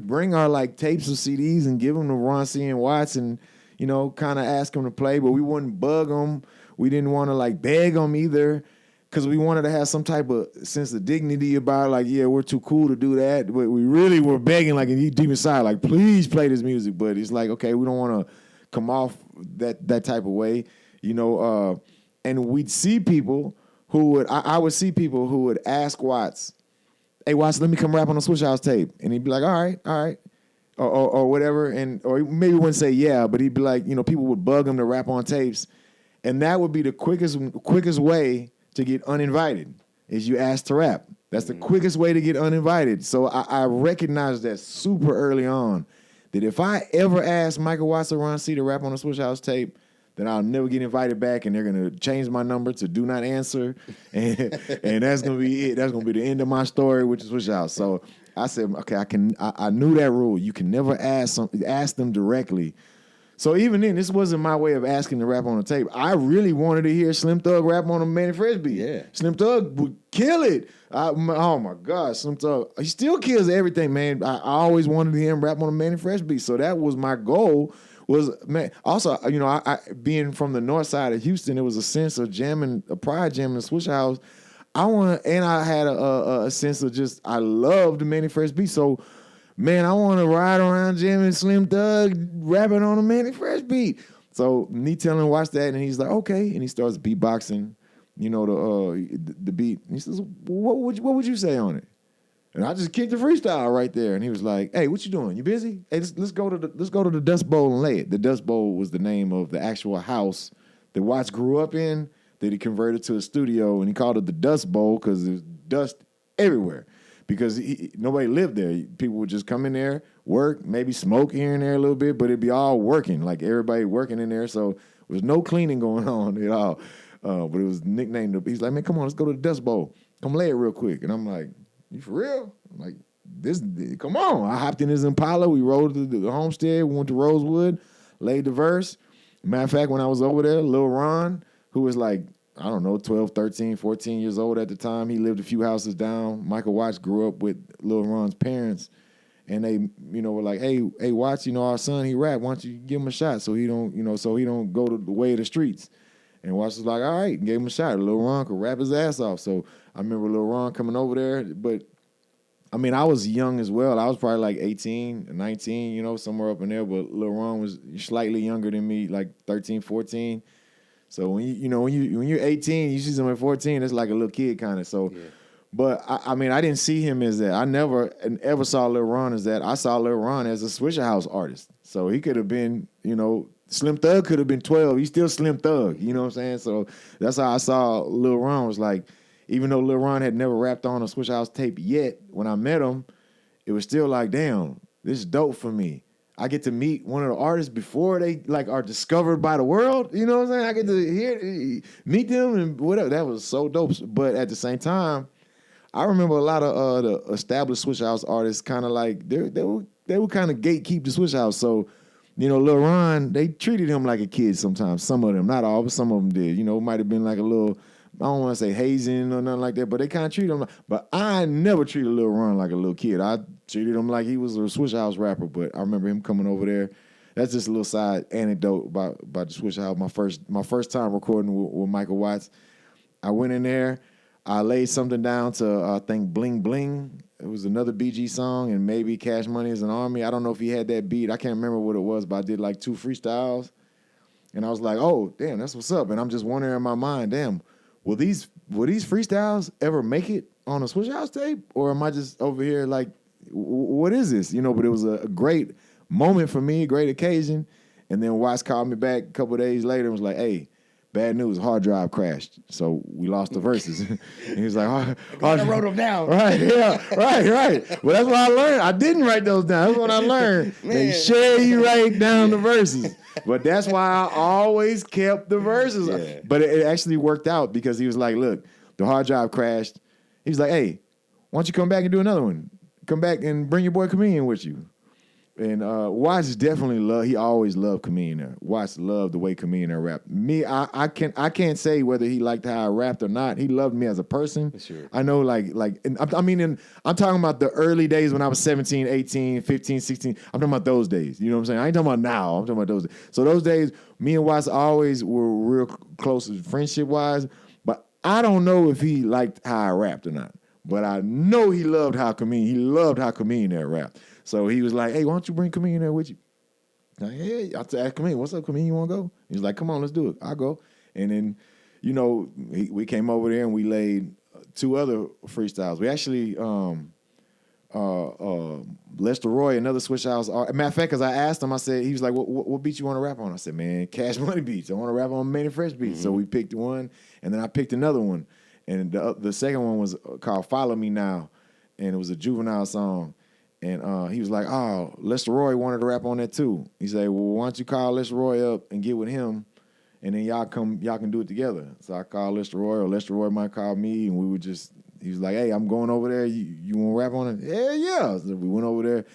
Speaker 3: bring our like tapes of CDs and give them to Ron C and Watts and, kind of ask them to play, but we wouldn't bug them. We didn't want to like beg them either, because we wanted to have some type of sense of dignity about it. Like, yeah, we're too cool to do that. But we really were begging, like deep inside, like, please play this music. But it's like, okay, we don't want to come off that type of way, and we'd see people who would, I would see people who would ask Watts, hey, Watts, let me come rap on a Swisher House tape. And he'd be like, all right. Or whatever. Or maybe he wouldn't say yeah, but he'd be like, people would bug him to rap on tapes. And that would be the quickest way to get uninvited, is you ask to rap. That's the quickest way to get uninvited. So I recognized that super early on, that if I ever ask Michael Watts or Ron C to rap on a Switch House tape, then I'll never get invited back, and they're gonna change my number to do not answer, and that's gonna be it. That's gonna be the end of my story, which is Switch House. So I said, okay, I knew that rule. You can never ask them directly. So even then, this wasn't my way of asking to rap on a tape. I really wanted to hear Slim Thug rap on a Manny Fresh beat.
Speaker 2: Yeah.
Speaker 3: Slim Thug would kill it. Oh my God, Slim Thug. He still kills everything, man. I always wanted to hear him rap on a Manny Fresh beat. So that was my goal. Was, man, also, you know, I being from the north side of Houston, it was a sense of jamming, a pride jamming the Switch House. I had a sense of just, I loved the Manny Fresh beat. So, man, I want to ride around jamming Slim Thug rapping on a Manny Fresh beat. So me telling him watch that, and he's like, okay, and he starts beatboxing, you know, the beat. And he says, what would you say on it? And I just kicked the freestyle right there, and he was like, "Hey, what you doing? You busy? Hey, let's go to the Dust Bowl and lay it." The Dust Bowl was the name of the actual house that Watts grew up in, that he converted to a studio, and he called it the Dust Bowl because there's dust everywhere. Because nobody lived there. People would just come in there, work, maybe smoke here and there a little bit, but it'd be all working, like everybody working in there. So there was no cleaning going on at all. But it was nicknamed. He's like, "Man, come on, let's go to the Dust Bowl. Come lay it real quick." And I'm like, "You for real?" I'm like, "This, come on." I hopped in his Impala. We rode to the homestead. We went to Rosewood, laid the verse. Matter of fact, when I was over there, Lil Ron, who was like, I don't know, 12, 13, 14 years old at the time. He lived a few houses down. Michael Watts grew up with Lil Ron's parents. And they, you know, were like, hey, Watts, you know, our son, he rap. Why don't you give him a shot so he don't go to the way of the streets. And Watts was like, all right, and gave him a shot. Lil Ron could rap his ass off. So I remember Lil Ron coming over there. But, I mean, I was young as well. I was probably like 18, 19, you know, somewhere up in there. But Lil Ron was slightly younger than me, like 13, 14. So when you're 18, you see someone 14, it's like a little kid kind of. So, yeah. But I mean, I didn't see him as that. I never ever saw Lil Ron as that. I saw Lil Ron as a Swisher House artist. So he could have been, you know, Slim Thug could have been 12. He's still Slim Thug. You know what I'm saying? So that's how I saw Lil Ron. Was like, even though Lil Ron had never rapped on a Swisher House tape yet, when I met him, it was still like, damn, this is dope for me. I get to meet one of the artists before they like are discovered by the world. You know what I'm saying? I get to meet them and whatever. That was so dope. But at the same time, I remember a lot of the established Switch House artists kind of like they would kind of gatekeep the Switch House. So, you know, Lil Ron, they treated him like a kid sometimes. Some of them, not all, but some of them did. You know, it might have been like a little, I don't want to say hazing or nothing like that, but they kind of treated him. But I never treated Lil Ron like a little kid. I treated him like he was a Switch House rapper. But I remember him coming over there. That's just a little side anecdote about the Switch House. My first time recording with Michael Watts, I went in there. I laid something down to I think Bling Bling. It was another BG song, and maybe Cash Money is an Army. I don't know if he had that beat. I can't remember what it was, but I did like 2 freestyles, and I was like, "Oh, damn, that's what's up." And I'm just wondering in my mind, damn. Will these freestyles ever make it on a Switch House tape, or am I just over here like, what is this? You know. But it was a great moment for me, a great occasion. And then Watts called me back a couple of days later and was like, "Hey, bad news, hard drive crashed, so we lost the verses." And he was like,
Speaker 1: I wrote them down.
Speaker 3: Right, yeah, right. Well, that's what I learned. I didn't write those down. That's what I learned. They share you write down the verses. But that's why I always kept the verses. Yeah. But it actually worked out because he was like, look, the hard drive crashed. He was like, hey, why don't you come back and do another one? Come back and bring your boy Chameleon with you. And Watts definitely he always loved Chameleon. Watts loved the way Chameleon rapped. Me, I can't say whether he liked how I rapped or not. He loved me as a person. Sure. I know, I'm talking about the early days when I was 17, 18, 15, 16. I'm talking about those days. You know what I'm saying? I ain't talking about now. I'm talking about those days. So those days, me and Watts always were real close friendship-wise. But I don't know if he liked how I rapped or not. But I know he loved how Chameleon rapped. So he was like, hey, why don't you bring Chameleon there with you? Like, hey, I asked Chameleon, what's up, Chameleon, you want to go? He was like, come on, let's do it. I'll go. And then, you know, we came over there and we laid 2 other freestyles. We actually, Lester Roy, another Switch House. Matter of fact, because I asked him, I said, he was like, what beat you want to rap on? I said, man, Cash Money beats. I want to rap on Manny Fresh beats. Mm-hmm. So we picked one, and then I picked another one. And the second one was called "Follow Me Now," and it was a Juvenile song. And he was like, "Oh, Lester Roy wanted to rap on that too." He said, "Well, why don't you call Lester Roy up and get with him, and then y'all can do it together." So I called Lester Roy, or Lester Roy might call me, and we would just. He was like, "Hey, I'm going over there. You want to rap on it?" Yeah. So we went over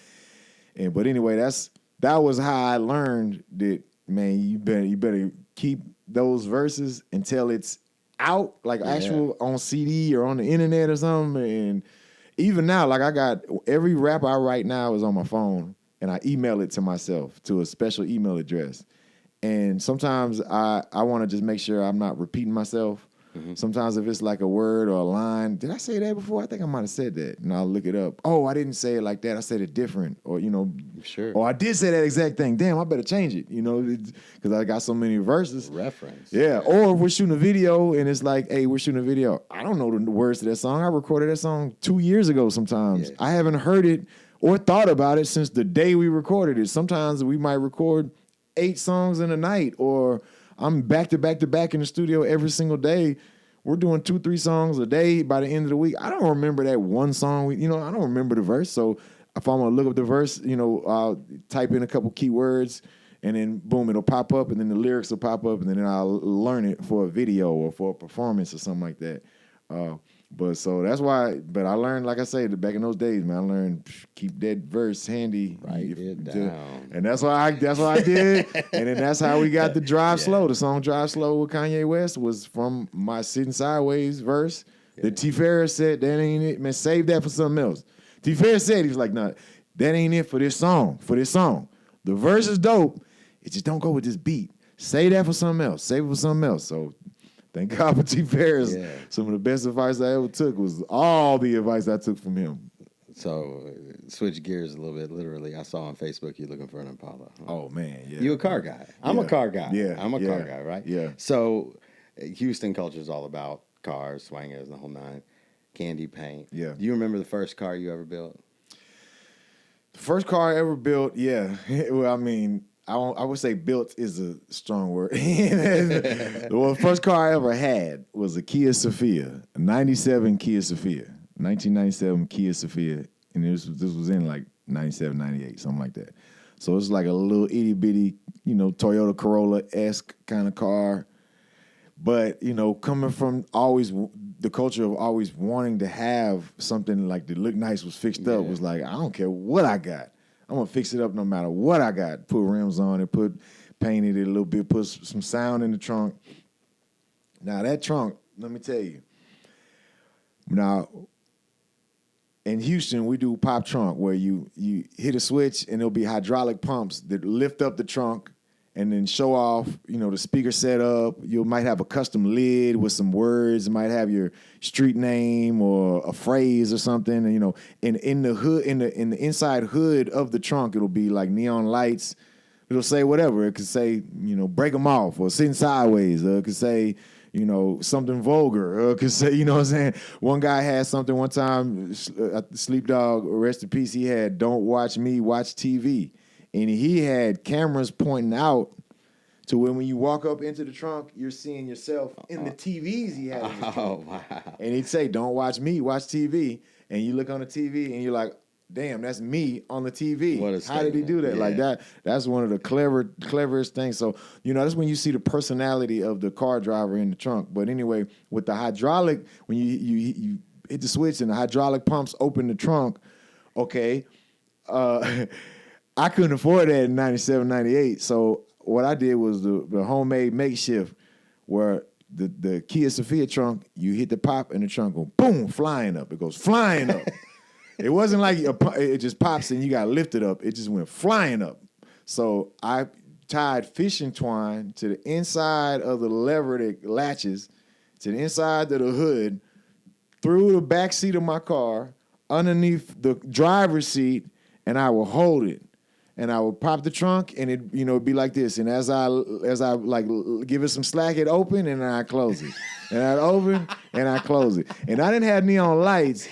Speaker 3: there, but anyway, that was how I learned that, man. You better keep those verses until it's out, like actual on CD or on the internet or something. And even now, like I got every rap I write now is on my phone, and I email it to myself to a special email address. And sometimes I want to just make sure I'm not repeating myself. Mm-hmm. Sometimes if it's like a word or a line, did I say that before? I think I might have said that. And I'll look it up. Oh, I didn't say it like that. I said it different. Or,
Speaker 2: sure.
Speaker 3: Or I did say that exact thing. Damn, I better change it, because I got so many verses.
Speaker 2: Reference.
Speaker 3: Yeah. Or if we're shooting a video and it's like, hey, we're shooting a video. I don't know the words to that song. I recorded that song 2 years ago sometimes. Yeah. I haven't heard it or thought about it since the day we recorded it. Sometimes we might record 8 songs in a night, or I'm back to back to back in the studio every single day. We're doing 2-3 songs a day by the end of the week. I don't remember that one song. I don't remember the verse. So if I'm gonna look up the verse, I'll type in a couple keywords, and then boom, it'll pop up, and then the lyrics will pop up, and then I'll learn it for a video or for a performance or something like that. But so that's why. But I learned, like I say, back in those days, man. I learned keep that verse handy,
Speaker 2: write it down,
Speaker 3: and that's why I did. And then that's how we got the Drive Slow. The song "Drive Slow" with Kanye West was from my "Sitting Sideways" verse. That T. Ferris said, "That ain't it, man. Save that for something else." T. Ferris said, he was like, "No, that ain't it for this song. The verse is dope. It just don't go with this beat. Save that for something else. Save it for something else." So. Thank God for T. Ferris. Yeah. Some of the best advice I ever took was all the advice I took from him.
Speaker 2: So, switch gears a little bit. Literally, I saw on Facebook you looking for an Impala.
Speaker 3: Oh, man, yeah.
Speaker 2: You a car guy. I'm a car guy.
Speaker 3: Yeah.
Speaker 2: I'm a car guy, right?
Speaker 3: Yeah.
Speaker 2: So, Houston culture is all about cars, swangers, the whole nine, candy paint.
Speaker 3: Yeah.
Speaker 2: Do you remember the first car you ever built?
Speaker 3: The first car I ever built, yeah. Well, I mean... I would say built is a strong word. The first car I ever had was a Kia Sophia, a 97 Kia Sophia, 1997 Kia Sophia. And this was in like 97, 98, something like that. So it's like a little itty bitty, Toyota Corolla-esque kind of car. But, coming from always the culture of always wanting to have something like that look nice was fixed up was like, I don't care what I got. I'm going to fix it up no matter what I got. Put rims on it, painted it a little bit, put some sound in the trunk. Now, that trunk, let me tell you. Now, in Houston, we do pop trunk where you hit a switch and there'll be hydraulic pumps that lift up the trunk and then show off, the speaker setup. You might have a custom lid with some words. It might have your street name or a phrase or something. And, in the hood, in the inside hood of the trunk, it'll be like neon lights. It'll say whatever. It could say, break them off, or sitting sideways. Or it could say, something vulgar. Or it could say, what I'm saying. One guy had something one time. Sleep Dog, rest in peace. He had "Don't watch me, watch TV." And he had cameras pointing out to when you walk up into the trunk, you're seeing yourself in the TVs he had.
Speaker 2: Oh, wow.
Speaker 3: And he'd say, "Don't watch me, watch TV." And you look on the TV and you're like, damn, that's me on the TV.
Speaker 2: What a
Speaker 3: How did he do that? Yeah. Like that's one of the cleverest things. So, that's when you see the personality of the car driver in the trunk. But anyway, with the hydraulic, when you hit the switch and the hydraulic pumps open the trunk, okay, I couldn't afford that in 97, 98. So what I did was the homemade makeshift where the Kia Sophia trunk, you hit the pop and the trunk go boom, flying up. It goes flying up. It wasn't like it just pops and you got lifted up. It just went flying up. So I tied fishing twine to the inside of the lever that latches, to the inside of the hood, through the back seat of my car, underneath the driver's seat, and I will hold it. And I would pop the trunk, and it'd be like this. And as I like give it some slack, it open, and I close it. And I'd open, and I close it. And I didn't have neon lights,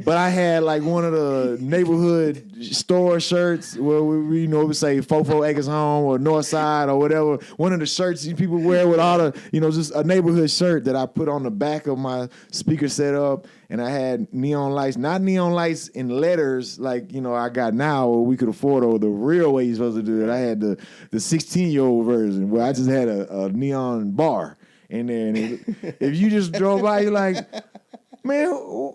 Speaker 3: but I had like one of the neighborhood store shirts where we you know, we say Fofo Acres Home or North Side or whatever. One of the shirts you people wear with all the, you know, just a neighborhood shirt that I put on the back of my speaker setup. And I had neon lights, not neon lights in letters like, you know, I got now or we could afford or the real way you're supposed to do it. I had the 16-year-old version where I just had a neon bar in there. And if you just drove by, you're like, man,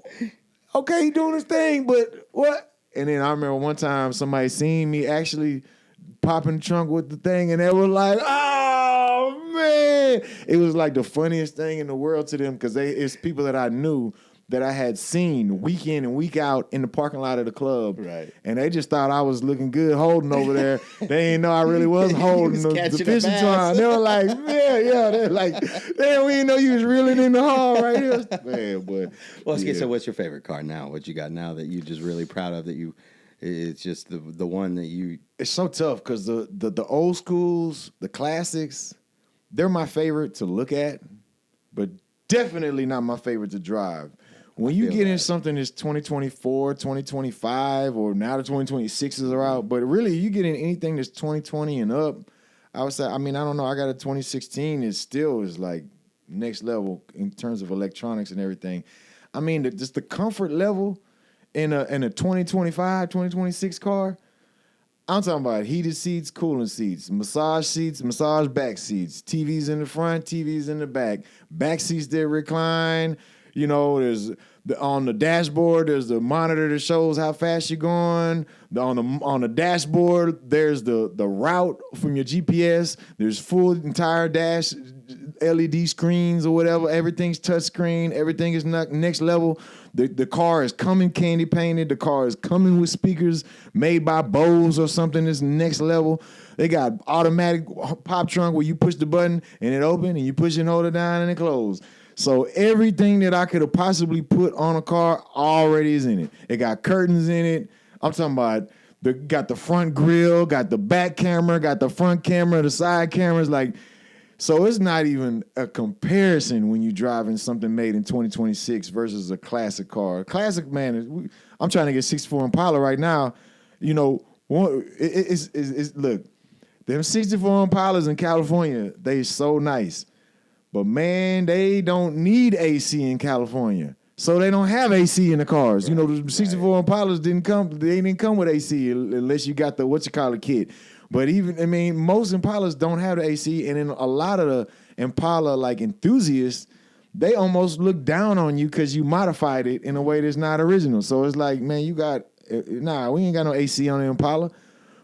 Speaker 3: okay, he doing his thing, but what? And then I remember one time somebody seen me actually popping the trunk with the thing, and they were like, oh, man. It was like the funniest thing in the world to them because it's people that I knew that I had seen week in and week out in the parking lot of the club.
Speaker 2: Right.
Speaker 3: And they just thought I was looking good holding over there. They didn't know I really was holding the fishing twine. They were like, yeah. They're like, damn, we didn't know you was reeling in the hall right here. Man, but.
Speaker 2: Well, okay, so what's your favorite car now? What you got now that you're just really proud of that you, it's just the one that you.
Speaker 3: It's so tough because the old schools, the classics, they're my favorite to look at, but definitely not my favorite to drive. When you get in something that's 2024, 2025, or now the 2026s are out, but really you get in anything that's 2020 and up, I would say, I mean, I don't know, I got a 2016, it still is like next level in terms of electronics and everything. I mean, just the comfort level in a 2025, 2026 car, I'm talking about heated seats, cooling seats, massage back seats, TVs in the front, TVs in the back seats that recline. You know, there's on the dashboard, there's the monitor that shows how fast you're going. On the dashboard, there's the route from your GPS. There's full entire dash LED screens or whatever. Everything's touch screen. Everything is next level. The car is coming candy painted. The car is coming with speakers made by Bose or something that's next level. They got automatic pop trunk where you push the button and it opens, and you push and hold it down and it closes. So everything that I could have possibly put on a car already is in it. It got curtains in it. I'm talking about got the front grille, got the back camera, got the front camera, the side cameras. Like, so it's not even a comparison when you're driving something made in 2026 versus a classic car. Classic, man, I'm trying to get 64 Impala right now. You know, look, them 64 Impalas in California, they so nice. But, man, they don't need AC in California. So they don't have AC in the cars. Right, you know, the 64 Impalas didn't come with AC unless you got the kit. But most Impalas don't have the AC. And then a lot of the Impala, like, enthusiasts, they almost look down on you because you modified it in a way that's not original. So it's like, man, we ain't got no AC on the Impala.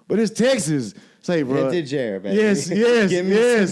Speaker 3: But it's Texas. Say, bro.
Speaker 2: Vintage air, baby.
Speaker 3: Yes.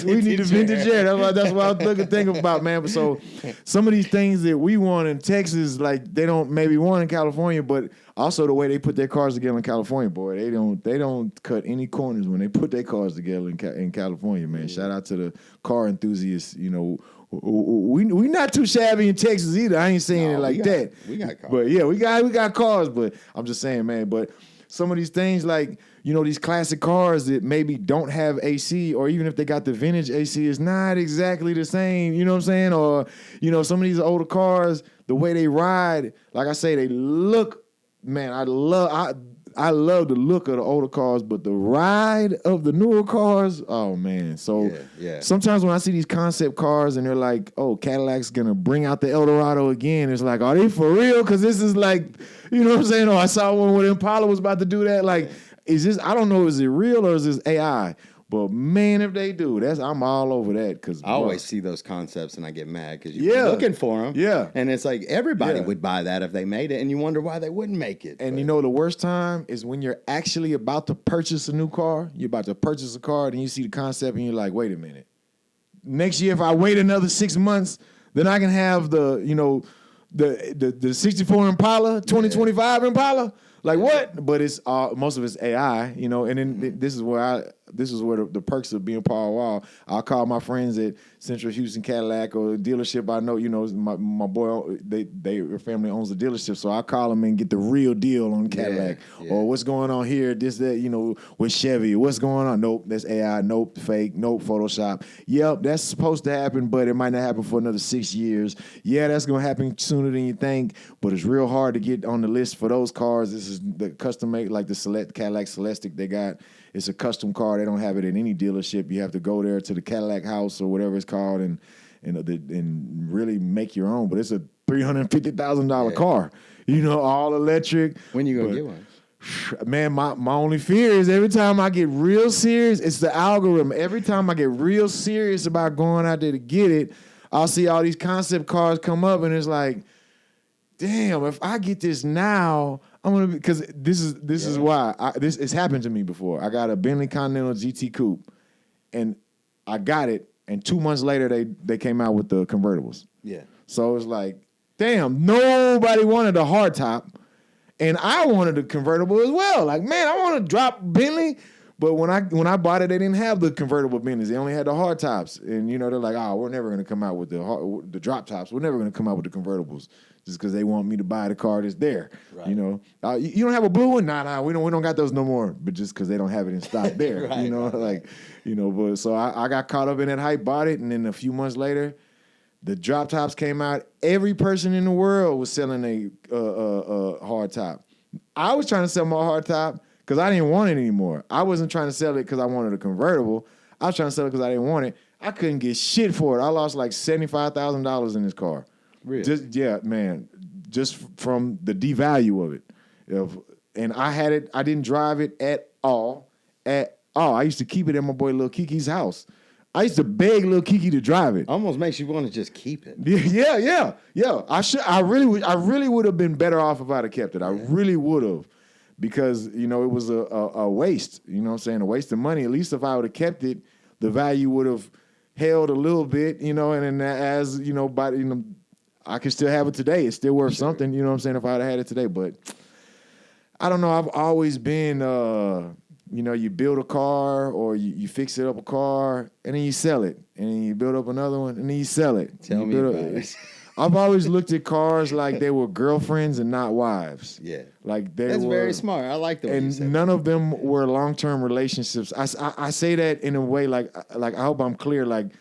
Speaker 3: We need the vintage air. That's what I was thinking about, man. But so some of these things that we want in Texas, like they don't maybe want in California, but also the way they put their cars together in California, boy, they don't cut any corners when they put their cars together in California, man. Shout out to the car enthusiasts. You know, we not too shabby in Texas either. I ain't saying it like that.
Speaker 2: We got cars.
Speaker 3: But yeah, we got cars. But I'm just saying, man. But some of these things like, you know, these classic cars that maybe don't have AC, or even if they got the vintage AC, is not exactly the same. You know what I'm saying? Or, you know, some of these older cars, the way they ride, like I say, they look, man, I love the look of the older cars, but the ride of the newer cars, oh, man. So sometimes when I see these concept cars and they're like, oh, Cadillac's going to bring out the Eldorado again, it's like, are they for real? Because this is like, you know what I'm saying? Or I saw one where Impala was about to do that. Like, is this, I don't know, is it real or is this AI? But man, if they do, I'm all over that. Cause
Speaker 2: I always see those concepts and I get mad because you're looking for them.
Speaker 3: Yeah.
Speaker 2: And it's like everybody would buy that if they made it, and you wonder why they wouldn't make it.
Speaker 3: And you know the worst time is when you're actually about to purchase a new car. You're about to purchase a car, and you see the concept, and you're like, wait a minute. Next year, if I wait another 6 months, then I can have the 64 Impala, 2025 Impala. Like what? But it's most of it's AI, you know. And then this is where this is where the perks of being Paul Wall. I'll call my friends at Central Houston Cadillac or a dealership I know. You know, my boy, their family owns the dealership, so I call them and get the real deal on Cadillac. Or what's going on here? This, that, you know, with Chevy. What's going on? Nope, that's AI. Nope, fake. Nope, Photoshop. Yep, that's supposed to happen, but it might not happen for another 6 years. Yeah, that's gonna happen sooner than you think, but it's real hard to get on the list for those cars. This is the custom made, like the Cadillac Celestiq they got. It's a custom car. They don't have it in any dealership. You have to go there to the Cadillac house or whatever it's called and really make your own. But it's a $350,000 car. You know, all electric.
Speaker 2: When you gonna get one?
Speaker 3: Man, my only fear is every time I get real serious, it's the algorithm. Every time I get real serious about going out there to get it, I'll see all these concept cars come up, and it's like, damn, if I get this now, I'm gonna be, because this is why it's happened to me before. I got a Bentley Continental GT Coupe, and I got it, and 2 months later they came out with the convertibles.
Speaker 2: Yeah.
Speaker 3: So it's like, damn, nobody wanted a hardtop, and I wanted a convertible as well. Like, man, I want to drop Bentley. But when I bought it, they didn't have the convertible Bentleys. They only had the hard tops. And, you know, they're like, oh, we're never going to come out with the drop tops. We're never going to come out with the convertibles just because they want me to buy the car that's there. Right. You know, you don't have a blue one? Nah, we don't got those no more. But just because they don't have it in stock there. Right, you know, like, you know, but so I got caught up in that hype, bought it. And then a few months later, the drop tops came out. Every person in the world was selling a hard top. I was trying to sell my hard top because I didn't want it anymore. I wasn't trying to sell it because I wanted a convertible. I was trying to sell it because I didn't want it. I couldn't get shit for it. I lost like $75,000 in this car.
Speaker 2: Really?
Speaker 3: Just from the devalue of it. And I had it. I didn't drive it at all. I used to keep it at my boy Lil Kiki's house. I used to beg Lil Kiki to drive it.
Speaker 2: Almost makes you want to just keep it.
Speaker 3: Yeah. I really would have been better off if I'd have kept it. I really would have. Because, you know, it was a waste, you know what I'm saying, a waste of money. At least if I would have kept it, the value would have held a little bit, you know, and then as, you know, I could still have it today. It's still worth something, you know what I'm saying, if I would have had it today. But I don't know. I've always been, you know, you build a car or you fix it up a car and then you sell it. And then you build up another one and then you sell it.
Speaker 2: Tell me about it.
Speaker 3: I've always looked at cars like they were girlfriends and not wives.
Speaker 2: Yeah.
Speaker 3: Like
Speaker 2: That's very smart. I like the way you said
Speaker 3: and none of them were long-term relationships. I say that in a way like I hope I'm clear. Like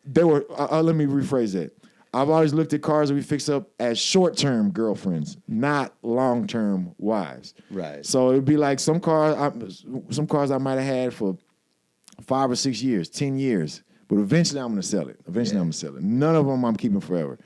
Speaker 3: they were. Let me rephrase that. I've always looked at cars that we fix up as short-term girlfriends, not long-term wives.
Speaker 2: Right.
Speaker 3: So it'd be like some cars I might have had for 5 or 6 years, 10 years. But eventually I'm going to sell it. None of them I'm keeping forever.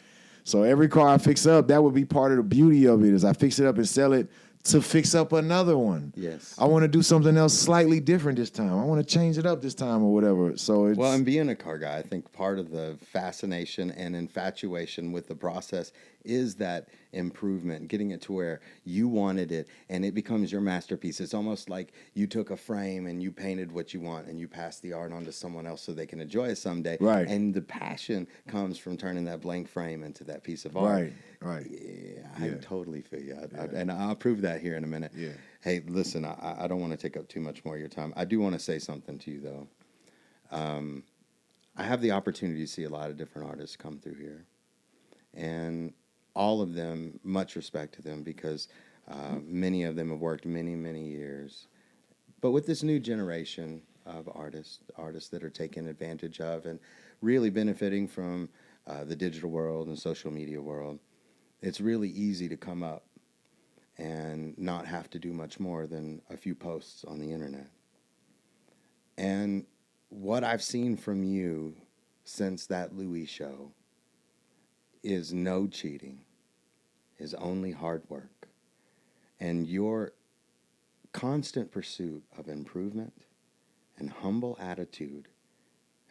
Speaker 3: So every car I fix up, that would be part of the beauty of it is I fix it up and sell it to fix up another one.
Speaker 2: Yes.
Speaker 3: I want to do something else slightly different this time. I want to change it up this time or whatever. So it's...
Speaker 2: Well, and being a car guy, I think part of the fascination and infatuation with the process is that improvement, getting it to where you wanted it and it becomes your masterpiece. It's almost like you took a frame and you painted what you want and you passed the art on to someone else so they can enjoy it someday.
Speaker 3: Right.
Speaker 2: And the passion comes from turning that blank frame into that piece of art.
Speaker 3: Right.
Speaker 2: Yeah, I totally feel you. And I'll prove that here in a minute.
Speaker 3: Yeah.
Speaker 2: Hey, listen, I don't want to take up too much more of your time. I do want to say something to you, though. I have the opportunity to see a lot of different artists come through here. And all of them, much respect to them because many of them have worked many, many years. But with this new generation of artists that are taking advantage of and really benefiting from the digital world and social media world, it's really easy to come up and not have to do much more than a few posts on the internet. And what I've seen from you since that Louis show is no cheating, is only hard work. And your constant pursuit of improvement and humble attitude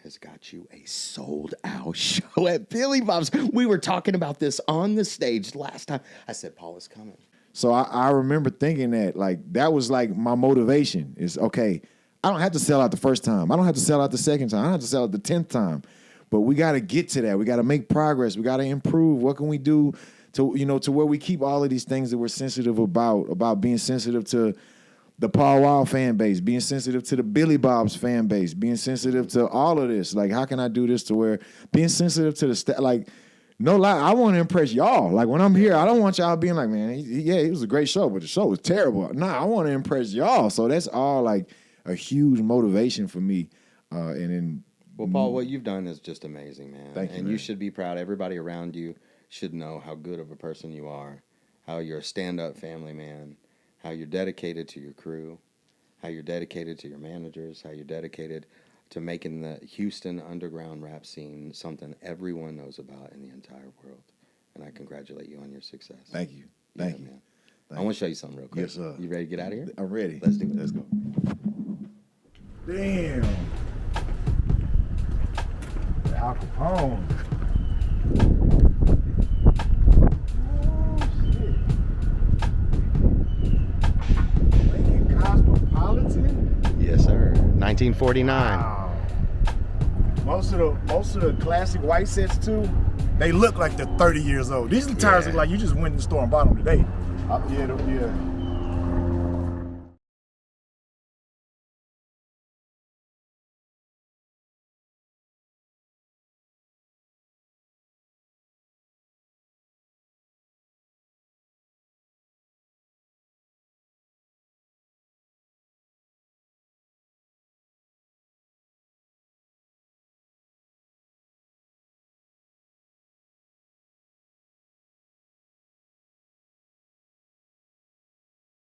Speaker 2: has got you a sold-out show at Billy Bob's. We were talking about this on the stage last time. I said, Paul is coming.
Speaker 3: So I remember thinking that was like my motivation is, okay, I don't have to sell out the first time. I don't have to sell out the second time. I don't have to sell out the 10th time. But we got to get to that. We got to make progress. We got to improve. What can we do to where we keep all of these things that we're sensitive about being sensitive to the Paul Wall fan base, being sensitive to the Billy Bob's fan base, being sensitive to all of this. Like, how can I do this to where being sensitive to the like, no lie, I want to impress y'all. Like, when I'm here, I don't want y'all being like, man, it was a great show, but the show was terrible. Nah, I want to impress y'all. So that's all like a huge motivation for me. And then,
Speaker 2: well, Paul, what you've done is just amazing, man.
Speaker 3: Thank you,
Speaker 2: and
Speaker 3: man.
Speaker 2: You should be proud. Everybody around you should know how good of a person you are, how you're a stand-up family man, how you're dedicated to your crew, how you're dedicated to your managers, how you're dedicated to making the Houston underground rap scene something everyone knows about in the entire world. And I congratulate you on your success.
Speaker 3: Thank you. Thank you.
Speaker 2: Man. I want to show you something real quick.
Speaker 3: Yes, sir.
Speaker 2: You ready to get out of here?
Speaker 3: I'm ready.
Speaker 2: Let's do it.
Speaker 3: Let's go. Damn. Al Capone. Oh, shit. Lincoln Cosmopolitan?
Speaker 2: Yes, sir. 1949.
Speaker 3: Wow. Most of the classic white sets too, they look like they're 30 years old. These tires look like you just went in the store and bought them today. Yeah.